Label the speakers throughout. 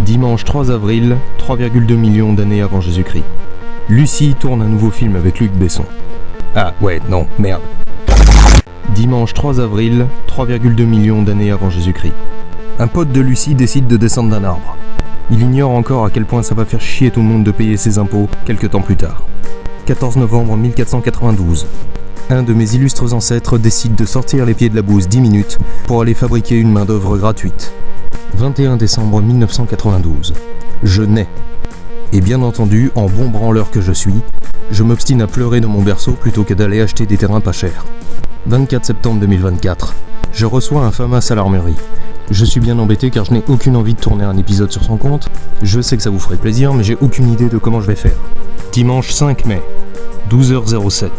Speaker 1: Dimanche 3 avril, 3,2 millions d'années avant Jésus-Christ. Lucie tourne un nouveau film avec Luc Besson. Ah ouais, non, merde. Dimanche 3 avril, 3,2 millions d'années avant Jésus-Christ. Un pote de Lucie décide de descendre d'un arbre. Il ignore encore à quel point ça va faire chier tout le monde de payer ses impôts quelques temps plus tard. 14 novembre 1492. Un de mes illustres ancêtres décide de sortir les pieds de la bouse 10 minutes pour aller fabriquer une main-d'œuvre gratuite. 21 décembre 1992. Je nais. Et bien entendu, en bon branleur que je suis, je m'obstine à pleurer dans mon berceau plutôt que d'aller acheter des terrains pas chers. 24 septembre 2024. Je reçois un FAMAS à l'armurerie. Je suis bien embêté car je n'ai aucune envie de tourner un épisode sur son compte. Je sais que ça vous ferait plaisir, mais j'ai aucune idée de comment je vais faire. Dimanche 5 mai, 12h07.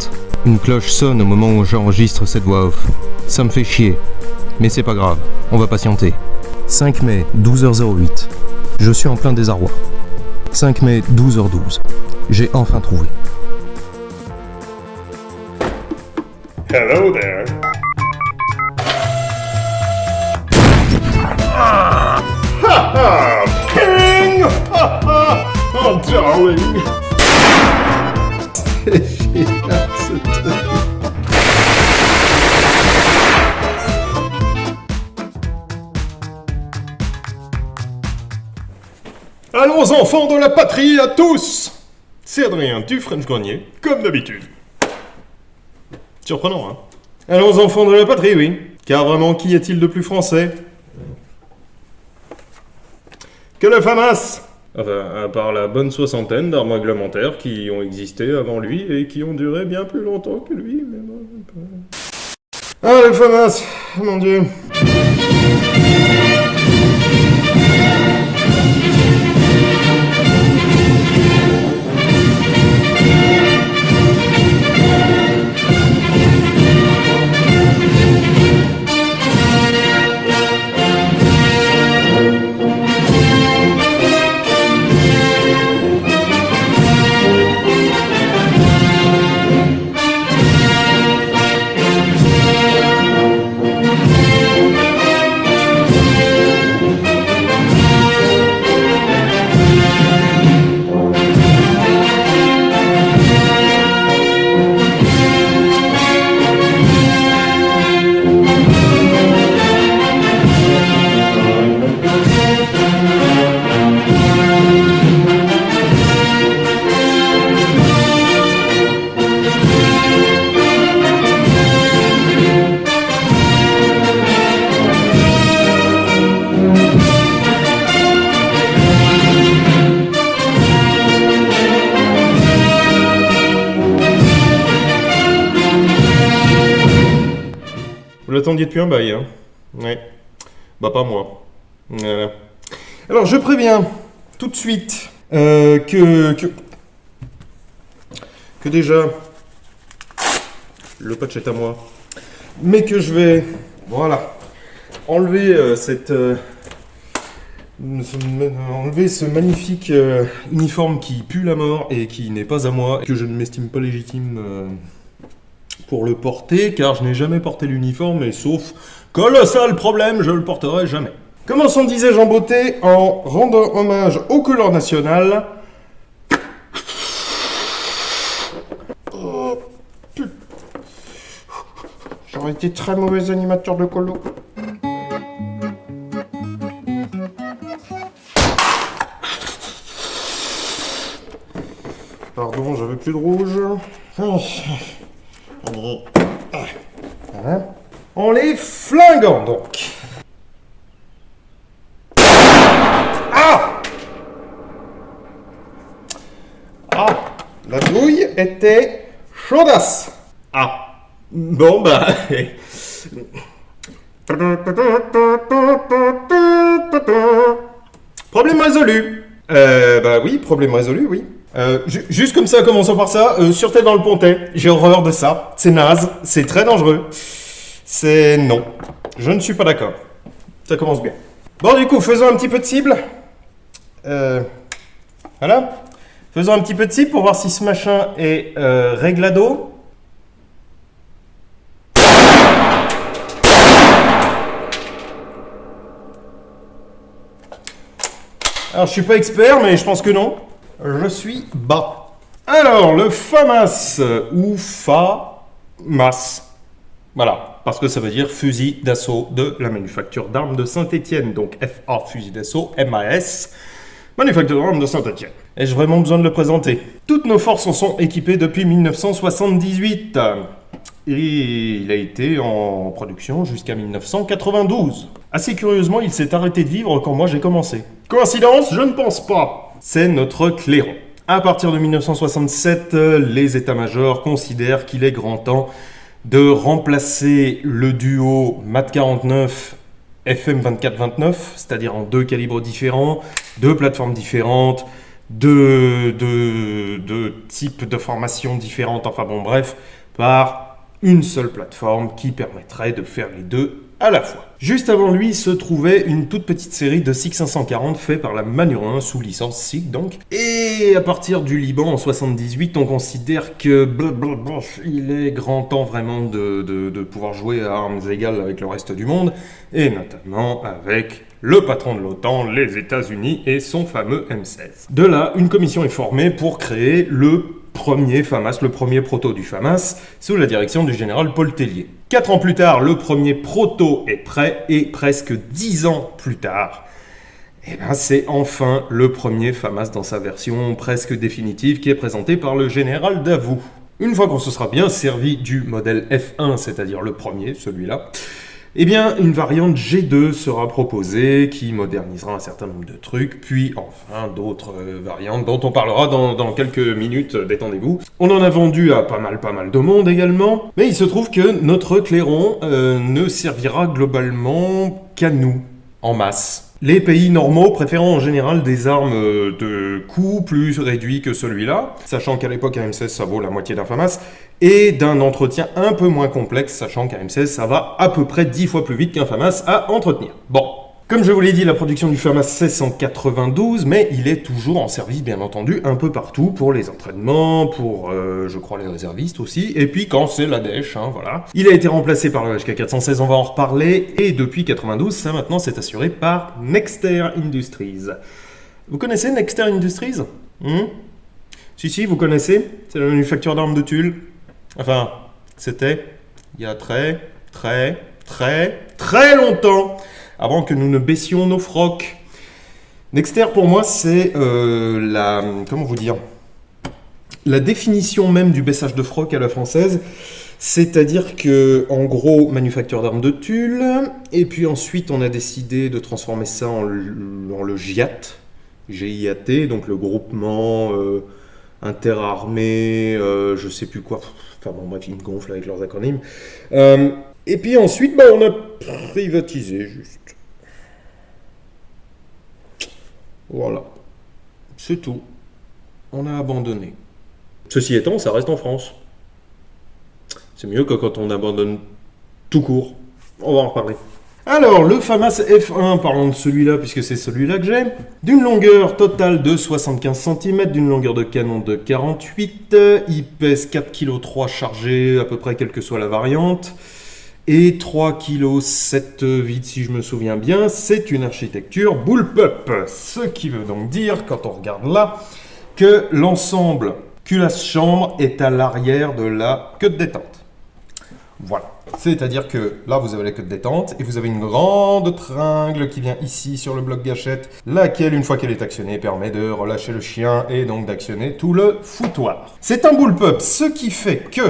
Speaker 1: Une cloche sonne au moment où j'enregistre cette voix off. Ça me fait chier. Mais c'est pas grave, on va patienter. 5 mai, 12h08. Je suis en plein désarroi. 5 mai, 12h12. J'ai enfin trouvé.
Speaker 2: Hello there. King! Oh, darling! Allons enfants de la patrie à tous! C'est Adrien du French Grenier, comme d'habitude. Surprenant, hein? Allons enfants de la patrie, oui. Car vraiment, qui est-il de plus français que le FAMAS? Enfin, à part la bonne soixantaine d'armes réglementaires qui ont existé avant lui et qui ont duré bien plus longtemps que lui, mais bon... Ah, le FAMAS, mon Dieu. Vous l'attendiez depuis un bail, hein? Ouais. Bah pas moi. Voilà. Alors je préviens tout de suite que déjà le patch est à moi, mais que je vais enlever enlever ce magnifique uniforme qui pue la mort et qui n'est pas à moi, que je ne m'estime pas légitime pour le porter, car je n'ai jamais porté l'uniforme, et sauf colossal problème, je le porterai jamais. Commençons, disais-je en beauté, en rendant hommage aux couleurs nationales. Oh, putain. J'aurais été très mauvais animateur de colo. Pardon, j'avais plus de rouge. Voilà. En les flinguant, donc. Ah! Ah! La douille était chaudasse. Ah! Bon, bah... Problème résolu. Bah oui, problème résolu, oui. Juste comme ça, commençons par ça, sûreté dans le pontet, j'ai horreur de ça, c'est naze, c'est très dangereux, c'est non, je ne suis pas d'accord, ça commence bien. Bon du coup, faisons un petit peu de cible, voilà, faisons un petit peu de cible pour voir si ce machin est réglado. Alors, je suis pas expert, mais je pense que non. Je suis bas. Alors, le FAMAS, ou FAMAS. Voilà, parce que ça veut dire fusil d'assaut de la manufacture d'armes de Saint-Étienne. Donc, FA, fusil d'assaut, MAS, manufacture d'armes de Saint-Étienne. Ai-je vraiment besoin de le présenter? Toutes nos forces en sont équipées depuis 1978. Et il a été en production jusqu'à 1992. Assez curieusement, il s'est arrêté de vivre quand moi j'ai commencé. Coïncidence? Je ne pense pas. C'est notre clairon. À partir de 1967, les états-majors considèrent qu'il est grand temps de remplacer le duo MAT 49 FM 24-29, c'est-à-dire en 2 calibres différents, 2 plateformes différentes, deux types de formations différentes, enfin bon bref, par une seule plateforme qui permettrait de faire les deux à la fois. Juste avant lui se trouvait une toute petite série de SIG 540 fait par la Manurin sous licence SIG donc. Et à partir du Liban en 78, on considère que il est grand temps vraiment de pouvoir jouer à armes égales avec le reste du monde, et notamment avec le patron de l'OTAN, les États-Unis et son fameux M16. De là, une commission est formée pour créer le premier FAMAS, le premier proto du FAMAS, sous la direction du général Paul Tellier. 4 ans plus tard, le premier proto est prêt, et presque 10 ans plus tard, c'est enfin le premier FAMAS dans sa version presque définitive qui est présenté par le général Davout. Une fois qu'on se sera bien servi du modèle F1, c'est-à-dire le premier, celui-là, une variante G2 sera proposée qui modernisera un certain nombre de trucs, puis enfin d'autres variantes dont on parlera dans quelques minutes, détendez-vous. On en a vendu à pas mal de monde également, mais il se trouve que notre clairon ne servira globalement qu'à nous, en masse. Les pays normaux préférant en général des armes de coût plus réduit que celui-là, sachant qu'à l'époque un M16 ça vaut la moitié d'un FAMAS, et d'un entretien un peu moins complexe, sachant qu'un M16 ça va à peu près 10 fois plus vite qu'un FAMAS à entretenir. Bon, comme je vous l'ai dit, la production du FAMAS cesse en 92, mais il est toujours en service bien entendu un peu partout pour les entraînements, pour je crois les réservistes aussi, et puis quand c'est la dèche, voilà. Il a été remplacé par le HK416, on va en reparler, et depuis 92, ça maintenant c'est assuré par Nexter Industries. Vous connaissez Nexter Industries? Si, vous connaissez? C'est la manufacture d'armes de Tulle. Enfin, c'était il y a très longtemps, avant que nous ne baissions nos frocs. Nexter, pour moi, c'est la définition même du baissage de froc à la française. C'est-à-dire que, en gros, manufacture d'armes de Tulle, et puis ensuite on a décidé de transformer ça en le GIAT, G-I-A-T, donc le groupement interarmé, je sais plus quoi, enfin bon bref, ils me gonflent avec leurs acronymes. Et puis ensuite, on a privatisé juste. Voilà, c'est tout. On a abandonné. Ceci étant, ça reste en France. C'est mieux que quand on abandonne tout court. On va en reparler. Alors, le FAMAS F1, parlons de celui-là, puisque c'est celui-là que j'ai. D'une longueur totale de 75 cm, d'une longueur de canon de 48, il pèse 4,3 kg chargé, à peu près quelle que soit la variante, et 3,7 kg vide, si je me souviens bien. C'est une architecture bullpup, ce qui veut donc dire, quand on regarde là, que l'ensemble culasse-chambre est à l'arrière de la queue de détente. Voilà. C'est-à-dire que là, vous avez la queue de détente et vous avez une grande tringle qui vient ici sur le bloc gâchette, laquelle, une fois qu'elle est actionnée, permet de relâcher le chien et donc d'actionner tout le foutoir. C'est un bullpup, ce qui fait que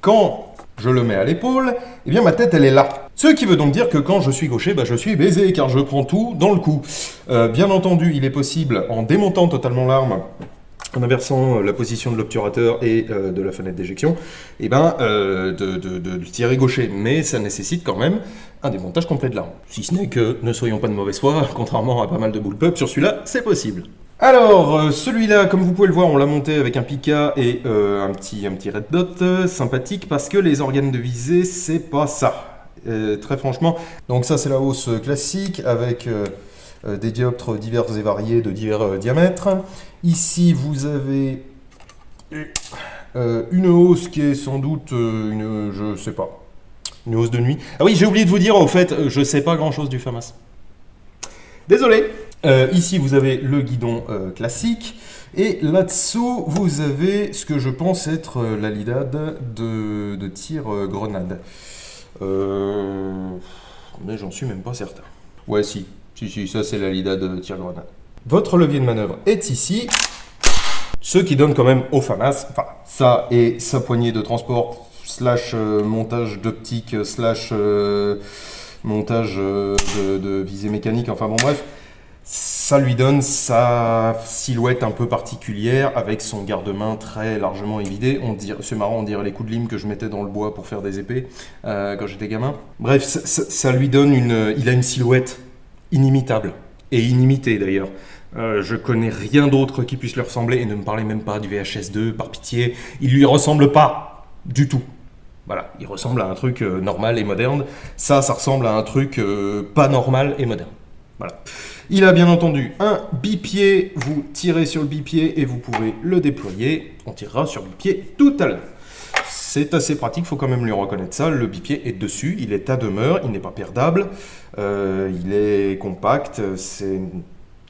Speaker 2: quand je le mets à l'épaule, ma tête, elle est là. Ce qui veut donc dire que quand je suis gaucher, je suis baisé, car je prends tout dans le cou. Bien entendu, il est possible, en démontant totalement l'arme, en inversant la position de l'obturateur et de la fenêtre d'éjection, de tirer gaucher. Mais ça nécessite quand même un démontage complet de l'arme. Si ce n'est que, ne soyons pas de mauvaise foi, contrairement à pas mal de bullpup, sur celui-là, c'est possible. Alors, celui-là, comme vous pouvez le voir, on l'a monté avec un Pika et un petit red dot, sympathique, parce que les organes de visée, c'est pas ça. Très franchement. Donc ça, c'est la hausse classique, avec des dioptres divers et variés de divers diamètres. Ici, vous avez une hausse qui est sans doute une hausse de nuit. Ah oui, j'ai oublié de vous dire, au fait, je sais pas grand-chose du FAMAS. Désolé. Ici, vous avez le guidon classique. Et là-dessous, vous avez ce que je pense être la lidade de tir grenade. Mais j'en suis même pas certain. Ouais, si, ça c'est la lidade tir grenade. Votre levier de manœuvre est ici. Ce qui donne quand même au FAMAS, enfin, ça et sa poignée de transport, / montage d'optique, / montage de visée mécanique, enfin bon bref. Ça lui donne sa silhouette un peu particulière avec son garde-main très largement évidé. C'est marrant, on dirait les coups de lime que je mettais dans le bois pour faire des épées quand j'étais gamin. Bref, ça lui donne il a une silhouette inimitable et inimitée d'ailleurs. Je connais rien d'autre qui puisse lui ressembler et ne me parlez même pas du VHS2, par pitié. Il lui ressemble pas du tout. Voilà, il ressemble à un truc normal et moderne. Ça ressemble à un truc pas normal et moderne. Voilà. Il a bien entendu un bipied, vous tirez sur le bipied et vous pouvez le déployer. On tirera sur bipied tout à l'heure. C'est assez pratique, il faut quand même lui reconnaître ça. Le bipied est dessus, il est à demeure, il n'est pas perdable, il est compact, c'est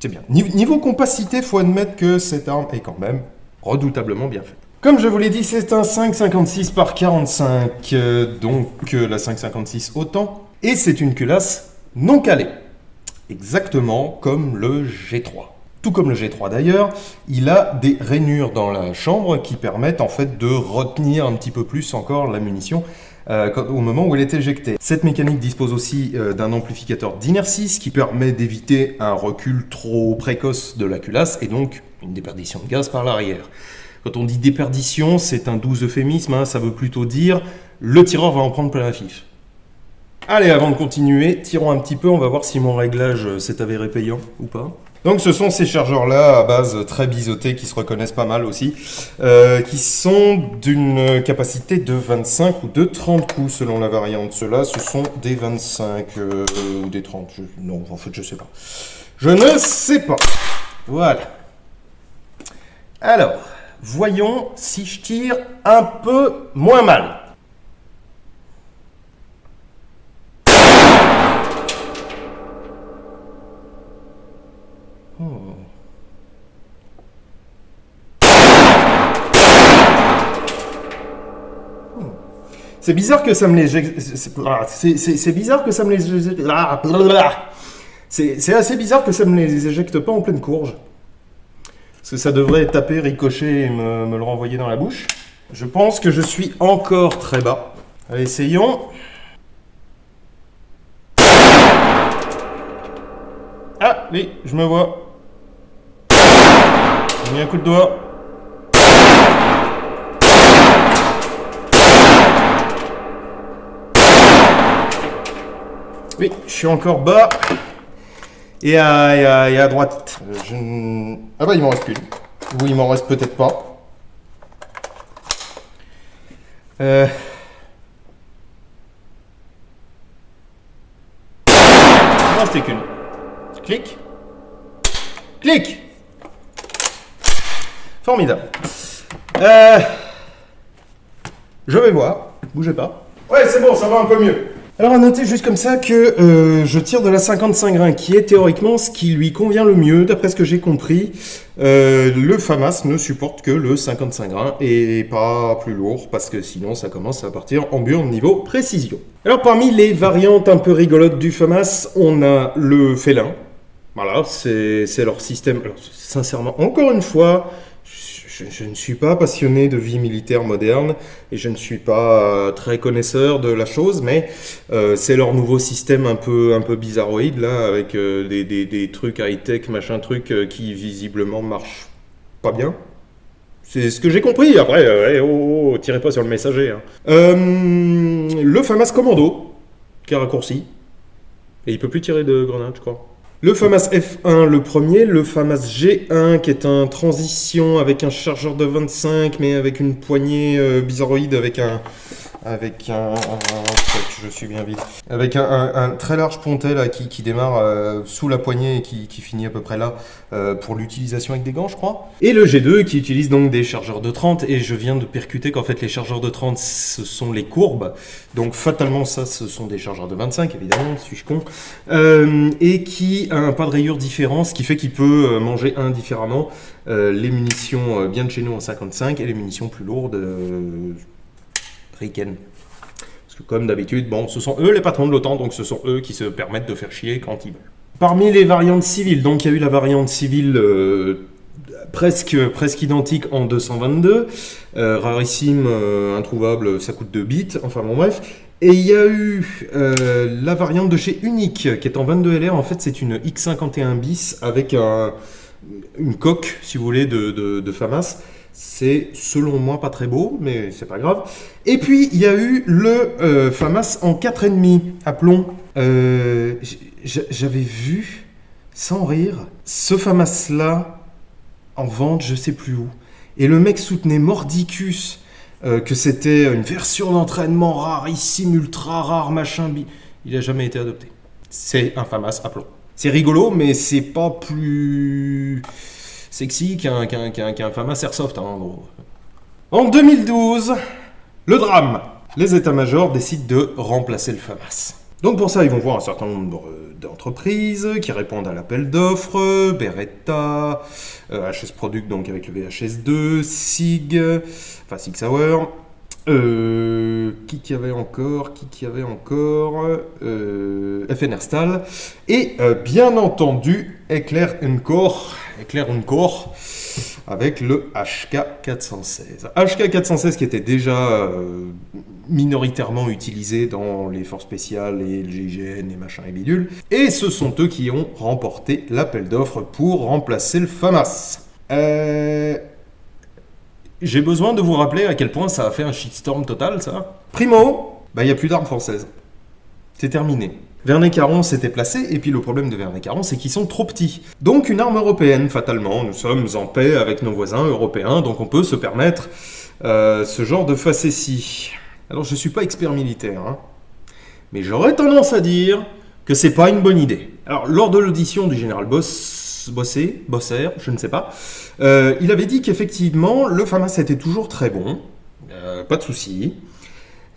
Speaker 2: bien. Niveau compacité, il faut admettre que cette arme est quand même redoutablement bien faite. Comme je vous l'ai dit, c'est un 5,56 par 45, donc la 5,56 autant. Et c'est une culasse non calée. Exactement comme le G3. Tout comme le G3 d'ailleurs, il a des rainures dans la chambre qui permettent en fait de retenir un petit peu plus encore la munition au moment où elle est éjectée. Cette mécanique dispose aussi d'un amplificateur d'inertie, ce qui permet d'éviter un recul trop précoce de la culasse et donc une déperdition de gaz par l'arrière. Quand on dit déperdition, c'est un doux euphémisme, hein, ça veut plutôt dire le tireur va en prendre plein la fif. Allez, avant de continuer, tirons un petit peu, on va voir si mon réglage s'est avéré payant ou pas. Donc ce sont ces chargeurs-là à base très biseautés qui se reconnaissent pas mal aussi, qui sont d'une capacité de 25 ou de 30 coups selon la variante. Ceux-là, ce sont des 25 ou des 30. Non, en fait, je sais pas. Je ne sais pas. Voilà. Alors, voyons si je tire un peu moins mal. C'est bizarre que ça me les... C'est bizarre que ça me les... C'est assez bizarre que ça me les éjecte pas en pleine courge. Parce que ça devrait taper, ricocher et me le renvoyer dans la bouche. Je pense que je suis encore très bas. Allez, essayons. Ah, oui, je me vois. J'ai mis un coup de doigt. Oui, je suis encore bas. Et à droite. Ah bah il m'en reste plus. Ou il m'en reste peut-être pas. Il m'en restait qu'une. Clic. Clic. Formidable. Je vais voir. Bougez pas. Ouais, c'est bon, ça va un peu mieux. Alors à noter juste comme ça que je tire de la 55 grains, qui est théoriquement ce qui lui convient le mieux, d'après ce que j'ai compris. Le FAMAS ne supporte que le 55 grains et pas plus lourd, parce que sinon ça commence à partir en burne niveau précision. Alors parmi les variantes un peu rigolotes du FAMAS, on a le félin. Voilà, c'est leur système. Alors, sincèrement, encore une fois, je ne suis pas passionné de vie militaire moderne et je ne suis pas très connaisseur de la chose, mais c'est leur nouveau système un peu bizarroïde là, avec des trucs high-tech, machin truc qui visiblement marchent pas bien. C'est ce que j'ai compris. Après, tirez pas sur le messager. Hein. Le FAMAS Commando, qui est raccourci, et il peut plus tirer de grenades, je crois. Le FAMAS F1, le premier, le FAMAS G1, qui est un transition avec un chargeur de 25, mais avec une poignée bizarroïde, avec avec je suis bien vite, avec un très large pontet là qui démarre sous la poignée et qui finit à peu près là pour l'utilisation avec des gants, je crois. Et le G2 qui utilise donc des chargeurs de 30, et je viens de percuter qu'en fait les chargeurs de 30 ce sont les courbes, donc fatalement ça ce sont des chargeurs de 25 évidemment, suis-je con, et qui a un pas de rayure différent, ce qui fait qu'il peut manger indifféremment les munitions bien de chez nous en 55 et les munitions plus lourdes Riken. Parce que comme d'habitude, bon, ce sont eux les patrons de l'OTAN, donc ce sont eux qui se permettent de faire chier quand ils veulent. Parmi les variantes civiles, donc il y a eu la variante civile presque identique en 222, rarissime, introuvable, ça coûte 2 bits, enfin bon bref. Et il y a eu la variante de chez Unique, qui est en 22 LR, en fait c'est une X51 bis avec une coque, si vous voulez, de FAMAS. C'est, selon moi, pas très beau, mais c'est pas grave. Et puis, il y a eu le FAMAS en 4,5 à plomb. J'avais vu, sans rire, ce FAMAS-là en vente, je sais plus où. Et le mec soutenait mordicus que c'était une version d'entraînement rarissime, ultra rare, machin. Il a jamais été adopté. C'est un FAMAS à plomb. C'est rigolo, mais c'est pas plus sexy qu'un FAMAS Airsoft, hein, en gros. En 2012, le drame. Les états-majors décident de remplacer le FAMAS. Donc pour ça, ils vont voir un certain nombre d'entreprises qui répondent à l'appel d'offres, Beretta, HS Product, donc avec le VHS2, SIG Sauer, qui y avait encore FN Herstal, et bien entendu Eclair Encore avec le HK416. HK416 qui était déjà minoritairement utilisé dans les forces spéciales et le GIGN et machin et bidule. Et ce sont eux qui ont remporté l'appel d'offres pour remplacer le FAMAS. J'ai besoin de vous rappeler à quel point ça a fait un shitstorm total, ça. Primo, il n'y a plus d'armes françaises. C'est terminé. Vernet-Caron s'était placé, et puis le problème de Vernet-Caron, c'est qu'ils sont trop petits. Donc une arme européenne, fatalement. Nous sommes en paix avec nos voisins européens, donc on peut se permettre ce genre de facéties. Alors je ne suis pas expert militaire, hein, mais j'aurais tendance à dire que c'est pas une bonne idée. Alors lors de l'audition du général Bosser, je ne sais pas, il avait dit qu'effectivement le FAMAS était toujours très bon, pas de souci,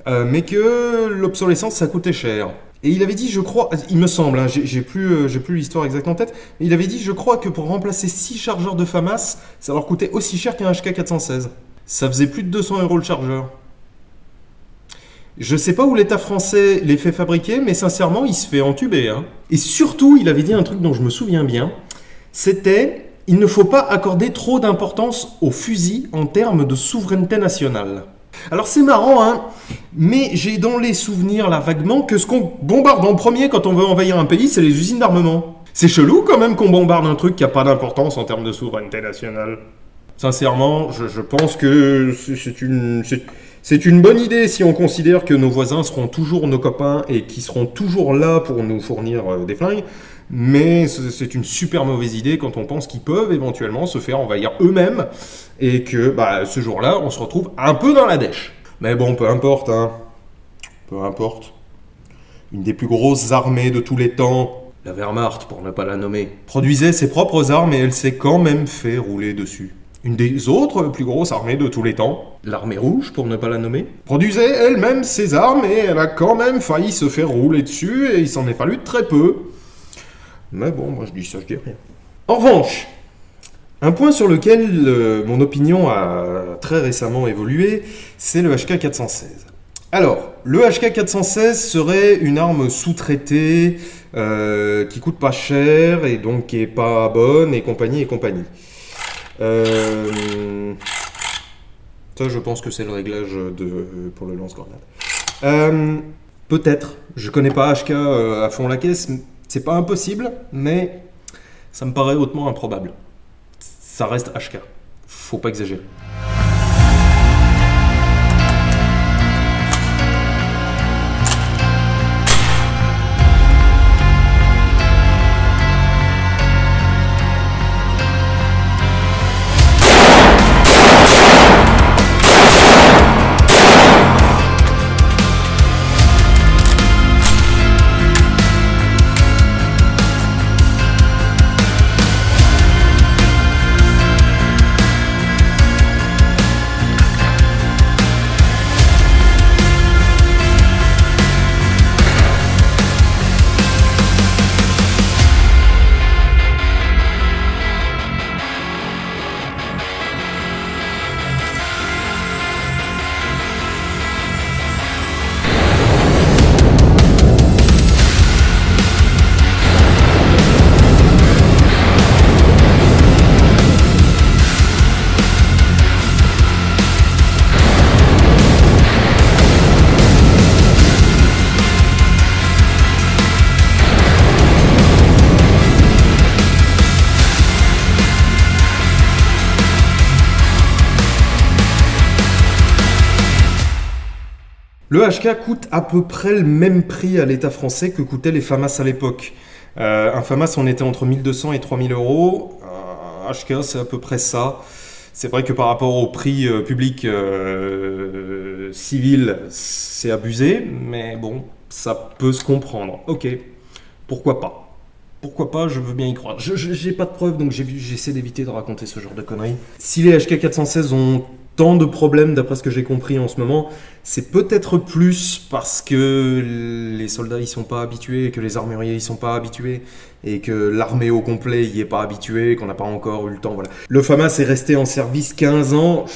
Speaker 2: mais que l'obsolescence ça coûtait cher. Et il avait dit, je crois, il me semble, hein, j'ai plus l'histoire exacte en tête, mais il avait dit, je crois que pour remplacer 6 chargeurs de FAMAS, ça leur coûtait aussi cher qu'un HK416. Ça faisait plus de 200 € le chargeur. Je sais pas où l'État français les fait fabriquer, mais sincèrement, il se fait entuber. Hein. Et surtout, il avait dit un truc dont je me souviens bien, c'était, il ne faut pas accorder trop d'importance aux fusils en termes de souveraineté nationale. Alors c'est marrant, hein, mais j'ai dans les souvenirs là vaguement que ce qu'on bombarde en premier quand on veut envahir un pays, c'est les usines d'armement. C'est chelou quand même qu'on bombarde un truc qui n'a pas d'importance en termes de souveraineté nationale. Sincèrement, je pense que c'est une bonne idée si on considère que nos voisins seront toujours nos copains et qui seront toujours là pour nous fournir des flingues. Mais c'est une super mauvaise idée quand on pense qu'ils peuvent éventuellement se faire envahir eux-mêmes et que ce jour-là, on se retrouve un peu dans la dèche. Mais bon, peu importe, hein. Peu importe. Une des plus grosses armées de tous les temps, la Wehrmacht pour ne pas la nommer, produisait ses propres armes et elle s'est quand même fait rouler dessus. Une des autres plus grosses armées de tous les temps, l'armée rouge pour ne pas la nommer, produisait elle-même ses armes et elle a quand même failli se faire rouler dessus et il s'en est fallu très peu. Mais bon, moi je dis ça, je dis rien. En revanche, un point sur lequel mon opinion a très récemment évolué, c'est le HK416. Alors, le HK416 serait une arme sous-traitée, qui coûte pas cher et donc qui est pas bonne et compagnie et compagnie. Ça, je pense que c'est le réglage pour le lance-grenade. Peut-être, je connais pas HK à fond la caisse. C'est pas impossible, mais ça me paraît hautement improbable. Ça reste HK. Faut pas exagérer. Le HK coûte à peu près le même prix à l'État français que coûtaient les FAMAS à l'époque. Un FAMAS, on était entre 1200 et 3000 euros. Un HK, c'est à peu près ça. C'est vrai que par rapport au prix public civil, c'est abusé, mais bon, ça peut se comprendre. Ok, pourquoi pas? Pourquoi pas, je veux bien y croire. J'ai pas de preuves, donc j'essaie d'éviter de raconter ce genre de conneries. Si les HK 416 ont tant de problèmes, d'après ce que j'ai compris en ce moment, c'est peut-être plus parce que les soldats y sont pas habitués, que les armuriers y sont pas habitués, et que l'armée au complet y est pas habituée, qu'on n'a pas encore eu le temps. Voilà. Le FAMAS est resté en service 15 ans,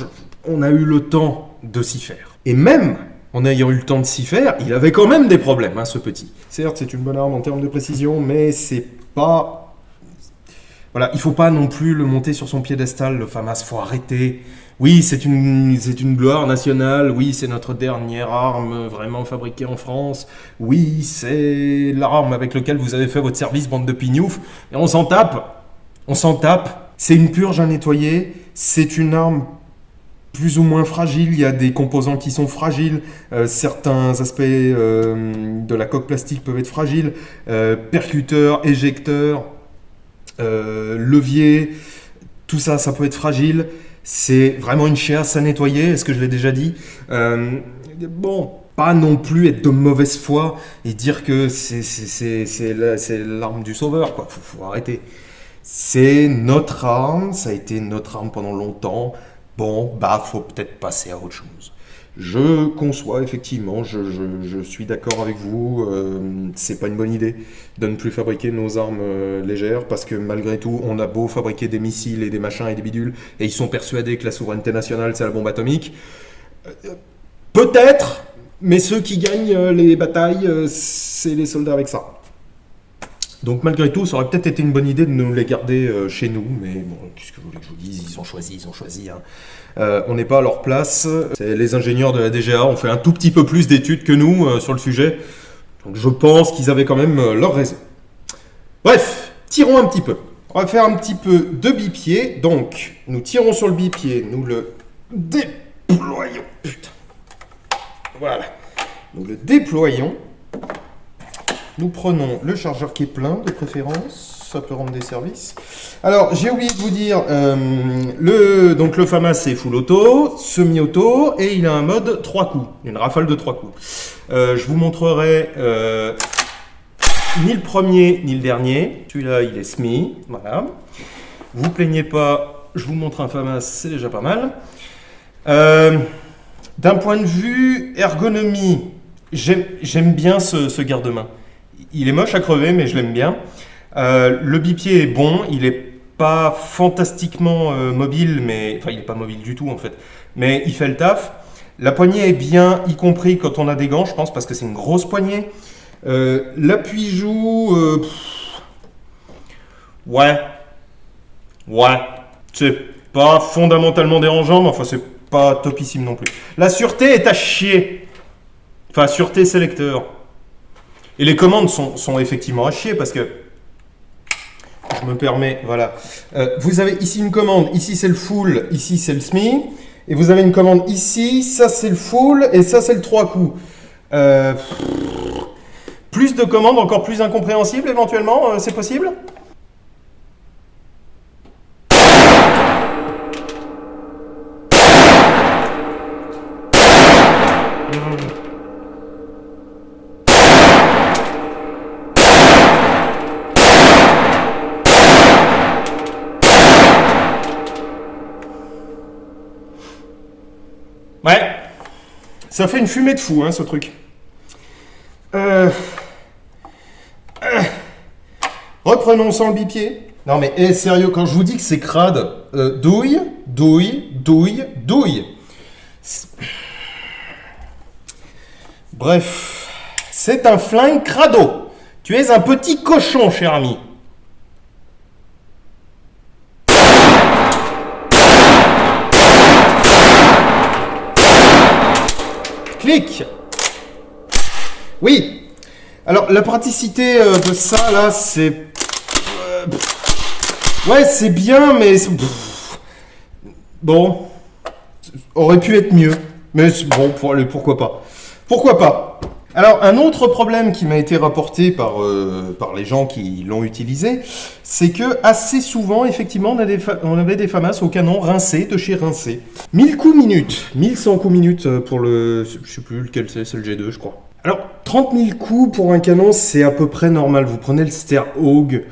Speaker 2: on a eu le temps de s'y faire. Et même en ayant eu le temps de s'y faire, il avait quand même des problèmes, hein, ce petit. Certes, c'est une bonne arme en termes de précision, mais c'est pas... Voilà, il faut pas non plus le monter sur son piédestal, le FAMAS, faut arrêter. Oui, c'est une gloire nationale, oui, c'est notre dernière arme vraiment fabriquée en France, oui, c'est l'arme avec laquelle vous avez fait votre service, bande de pignoufs, et on s'en tape, c'est une purge à nettoyer, c'est une arme plus ou moins fragile, il y a des composants qui sont fragiles, certains aspects de la coque plastique peuvent être fragiles, percuteur, éjecteur, levier, tout ça, ça peut être fragile. C'est vraiment une chiasse à nettoyer, est-ce que je l'ai déjà dit? Bon, pas non plus être de mauvaise foi et dire que c'est l'arme du sauveur, quoi. Faut arrêter. C'est notre arme, ça a été notre arme pendant longtemps. Bon, bah, faut peut-être passer à autre chose. Je conçois, effectivement, je suis d'accord avec vous, c'est pas une bonne idée de ne plus fabriquer nos armes légères, parce que malgré tout, on a beau fabriquer des missiles et des machins et des bidules, et ils sont persuadés que la souveraineté nationale, c'est la bombe atomique. Peut-être, mais ceux qui gagnent les batailles, c'est les soldats avec ça. Donc malgré tout, ça aurait peut-être été une bonne idée de nous les garder chez nous, mais bon, qu'est-ce que vous voulez que je vous dise, ils ont choisi. Hein. On n'est pas à leur place. C'est les ingénieurs de la DGA ont fait un tout petit peu plus d'études que nous sur le sujet, donc je pense qu'ils avaient quand même leur raison. Bref, tirons un petit peu. On va faire un petit peu de bipied, donc nous tirons sur le bipied, nous le déployons. Putain. Voilà. Nous le déployons. Nous prenons le chargeur qui est plein, de préférence, ça peut rendre des services. Alors, j'ai oublié de vous dire, donc le FAMAS c'est full auto, semi-auto, et il a un mode 3 coups, une rafale de 3 coups. Je vous montrerai ni le premier ni le dernier, celui-là il est semi, voilà. Vous plaignez pas, je vous montre un FAMAS, c'est déjà pas mal. D'un point de vue ergonomie, j'aime bien ce garde-main. Il est moche à crever, mais je l'aime bien. Le bipied est bon, il est pas fantastiquement mobile, mais enfin il est pas mobile du tout en fait, mais il fait le taf. La poignée est bien, y compris quand on a des gants, je pense, parce que c'est une grosse poignée. L'appui-joue, ouais, c'est pas fondamentalement dérangeant, mais enfin c'est pas topissime non plus. La sûreté est à chier, enfin sûreté sélecteur. Et les commandes sont effectivement à chier parce que, je me permets, voilà. Vous avez ici une commande, ici c'est le full, ici c'est le semi. Et vous avez une commande ici, ça c'est le full et ça c'est le 3 coups. Plus de commandes encore plus incompréhensibles éventuellement, c'est possible ? Ouais, ça fait une fumée de fou, hein, ce truc. Reprenons sans le bipied. Non mais, sérieux, quand je vous dis que c'est crade, douille. Bref, c'est un flingue crado. Tu es un petit cochon, cher ami. Clic. Oui. Alors, la praticité de ça, là, c'est... ouais, c'est bien, mais... bon. Aurait pu être mieux. Mais bon, pourquoi pas. Pourquoi pas? Alors, un autre problème qui m'a été rapporté par les gens qui l'ont utilisé, c'est que assez souvent, effectivement, on avait des FAMAS au canon rincé, de chez Rincé. 1000 coups minutes, 1100 coups minutes pour le... Je sais plus lequel c'est le G2, je crois. Alors, 30 000 coups pour un canon, c'est à peu près normal. Vous prenez le Sterhog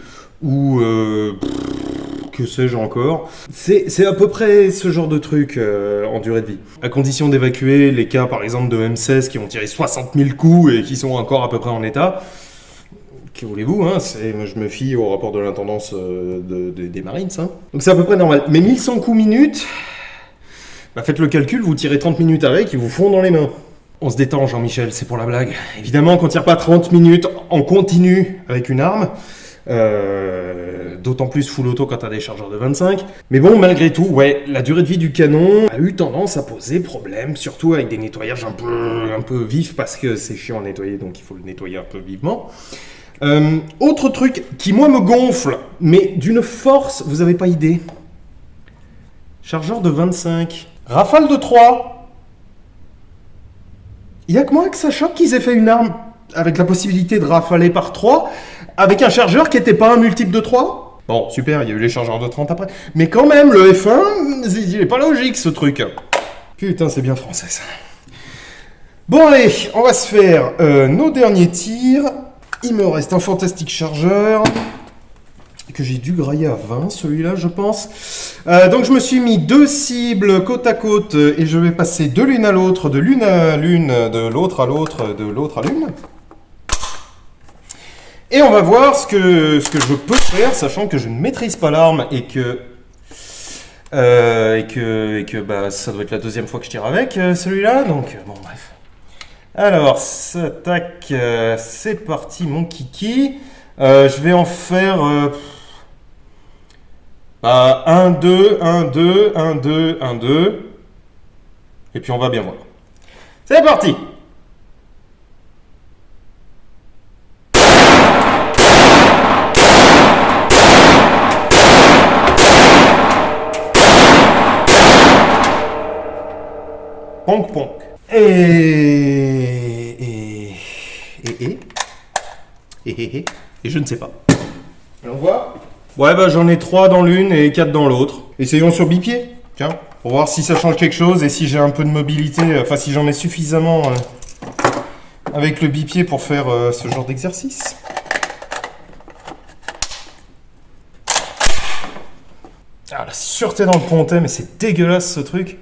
Speaker 2: ou... que sais-je encore. C'est à peu près ce genre de truc en durée de vie. À condition d'évacuer les cas, par exemple, de M16 qui ont tiré 60 000 coups et qui sont encore à peu près en état. Que voulez-vous, hein, je me fie au rapport de l'intendance des Marines. Hein. Donc c'est à peu près normal. Mais 1100 coups minutes, bah faites le calcul, vous tirez 30 minutes avec, ils vous font dans les mains. On se détend, Jean-Michel, c'est pour la blague. Évidemment qu'on tire pas 30 minutes en continu avec une arme. D'autant plus full auto quand t'as des chargeurs de 25. Mais bon, malgré tout, ouais, la durée de vie du canon a eu tendance à poser problème, surtout avec des nettoyages un peu vifs, parce que c'est chiant à nettoyer, donc il faut le nettoyer un peu vivement. Autre truc qui, moi, me gonfle, mais d'une force, vous avez pas idée. Chargeur de 25. Rafale de 3. Il y a que moi que ça choque qu'ils aient fait une arme avec la possibilité de rafaler par 3, avec un chargeur qui n'était pas un multiple de 3. Bon, super, il y a eu les chargeurs de 30 après. Mais quand même, le F1, il est pas logique, ce truc. Putain, c'est bien français, ça. Bon, allez, on va se faire nos derniers tirs. Il me reste un fantastique chargeur que j'ai dû grailler à 20, celui-là, je pense. Donc, je me suis mis 2 cibles côte à côte et je vais passer de l'une à l'autre, de l'une à l'une, de l'autre à l'autre, de l'autre à l'une. Et on va voir ce que je peux faire, sachant que je ne maîtrise pas l'arme et que bah, ça doit être la deuxième fois que je tire avec celui-là. Donc, bon, bref. Alors, tac, c'est parti, mon kiki. Je vais en faire 1, 2, 1, 2, 1, 2, 1, 2. Et puis on va bien voir. C'est parti! Ponk ponk. Et je ne sais pas. On voit? Ouais, bah j'en ai 3 dans l'une et 4 dans l'autre. Essayons sur bipied, tiens, pour voir si ça change quelque chose et si j'ai un peu de mobilité, enfin si j'en ai suffisamment avec le bipied pour faire ce genre d'exercice. Ah, la sûreté dans le pontet, mais c'est dégueulasse ce truc.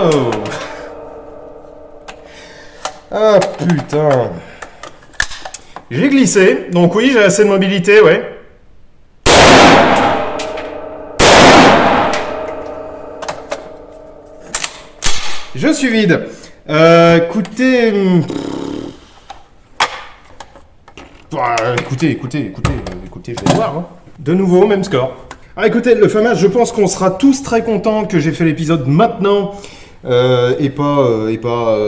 Speaker 2: Oh! Ah putain. J'ai glissé, donc oui, j'ai assez de mobilité, ouais. Je suis vide. Écoutez... écoutez, je vais voir. Hein. De nouveau, même score. Ah, écoutez, le FAMAS, je pense qu'on sera tous très contents que j'ai fait l'épisode maintenant et pas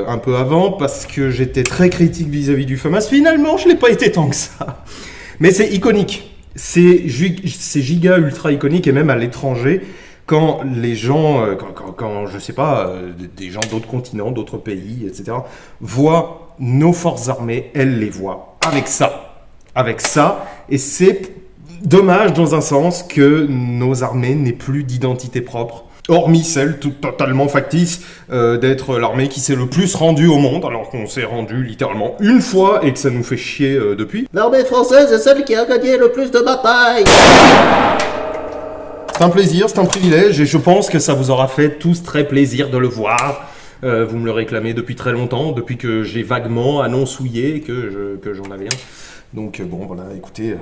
Speaker 2: un peu avant, parce que j'étais très critique vis-à-vis du FAMAS. Finalement, je l'ai pas été tant que ça. Mais c'est iconique. C'est giga ultra iconique, et même à l'étranger, quand les gens, quand je sais pas, des gens d'autres continents, d'autres pays, etc., voient nos forces armées, elles les voient avec ça, et c'est dommage dans un sens que nos armées n'aient plus d'identité propre, hormis celle totalement factice d'être l'armée qui s'est le plus rendue au monde, alors qu'on s'est rendu littéralement une fois et que ça nous fait chier depuis.
Speaker 3: L'armée française est celle qui a gagné le plus de batailles.
Speaker 2: C'est un plaisir, c'est un privilège, et je pense que ça vous aura fait tous très plaisir de le voir. Vous me le réclamez depuis très longtemps, depuis que j'ai vaguement annonsouillé que j'en avais un. Donc bon, voilà, écoutez...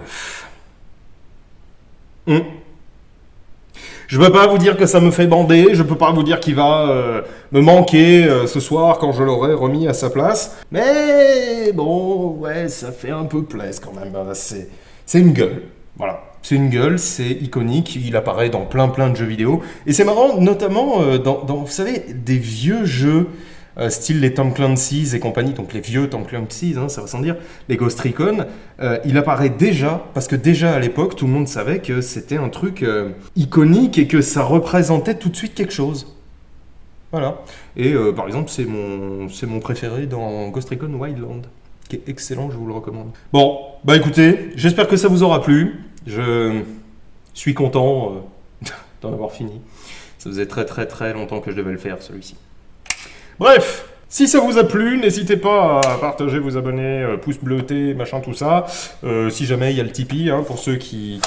Speaker 2: Je peux pas vous dire que ça me fait bander, je peux pas vous dire qu'il va me manquer ce soir quand je l'aurai remis à sa place. Mais bon, ouais, ça fait un peu plaisir quand même. C'est une gueule, voilà. C'est une gueule, c'est iconique, il apparaît dans plein de jeux vidéo. Et c'est marrant, notamment dans, vous savez, des vieux jeux style les Tom Clancy's et compagnie, donc les vieux Tom Clancy's, ça va sans dire, les Ghost Recon, il apparaît déjà, parce que déjà à l'époque, tout le monde savait que c'était un truc iconique et que ça représentait tout de suite quelque chose. Voilà. Et par exemple, c'est mon préféré dans Ghost Recon Wildland, qui est excellent, je vous le recommande. Bon, bah écoutez, j'espère que ça vous aura plu. Je suis content d'en avoir fini. Ça faisait très très très longtemps que je devais le faire, celui-ci. Bref, si ça vous a plu, n'hésitez pas à partager, vous abonner, pouce bleuté, machin, tout ça. Si jamais il y a le Tipeee, pour ceux qui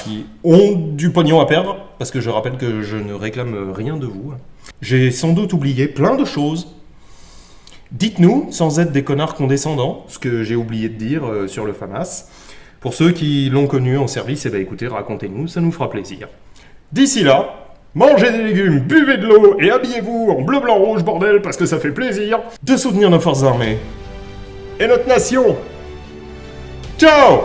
Speaker 2: ont du pognon à perdre, parce que je rappelle que je ne réclame rien de vous. J'ai sans doute oublié plein de choses. Dites-nous, sans être des connards condescendants, ce que j'ai oublié de dire sur le FAMAS. Pour ceux qui l'ont connu en service, écoutez, racontez-nous, ça nous fera plaisir. D'ici là, mangez des légumes, buvez de l'eau et habillez-vous en bleu, blanc, rouge, bordel, parce que ça fait plaisir de soutenir nos forces armées et notre nation. Ciao!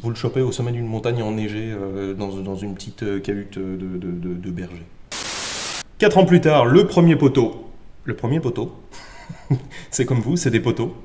Speaker 2: Vous le chopez au sommet d'une montagne enneigée dans une petite cahute de berger. 4 ans plus tard, le premier poteau. Le premier poteau. C'est comme vous, c'est des poteaux.